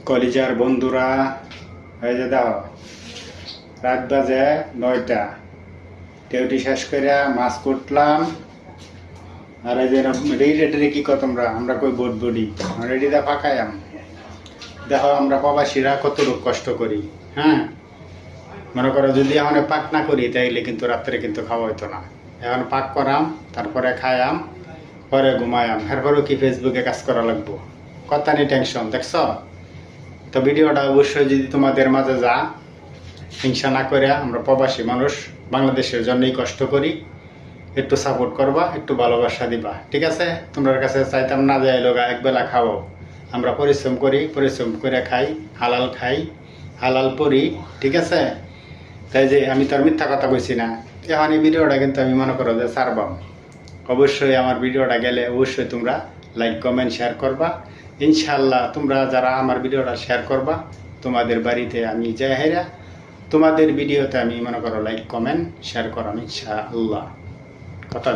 কলিজার বন্ধুরা, এই যে দাও রাত বাজে 9টা, ডিউটি শেষ করে মাছ কুটলাম। আর এই যে রেডি কি কর তোমরা, আমরা কই বোট বডি রেডি দা পাকায়াম। দেখো আমরা প্রবাসীরা কতটুকু কষ্ট করি। হ্যাঁ, মনে করো যদি এখন পাক না করি তাইলে কিন্তু রাত্রে কিন্তু খাওয়া হইতো না। এখন পাক করাম, তারপরে খায়াম, পরে ঘুমায়াম, এরপরেও কি ফেসবুকে কাজ করা লাগবো, কথা নেই, টেনশন। দেখছ তো ভিডিওটা অবশ্যই যদি তোমাদের মাঝে যা, হিংসা না করে, আমরা প্রবাসী মানুষ বাংলাদেশের জন্যই কষ্ট করি, একটু সাপোর্ট করবা, একটু ভালোবাসা দিবা, ঠিক আছে? তোমার কাছে চাইতাম না যাই লোক একবেলা খাও, আমরা পরিশ্রম করি, পরিশ্রম করে খাই, হালাল পরি, ঠিক আছে? তাই যে আমি তো আর মিথ্যা কথা কইছি না। এখন এই ভিডিওটা কিন্তু আমি মনে করো যে ছাড়বাম। অবশ্যই আমার ভিডিওটা গেলে অবশ্যই তোমরা লাইক কমেন্ট শেয়ার করবা। ইনশাল্লাহ তোমরা যারা আমার ভিডিওটা শেয়ার করবা, তোমাদের বাড়িতে আমি যাই হেরা তোমাদের ভিডিওতে আমি মনে করো লাইক কমেন্ট শেয়ার করাম ইনশাআল্লাহ। কথা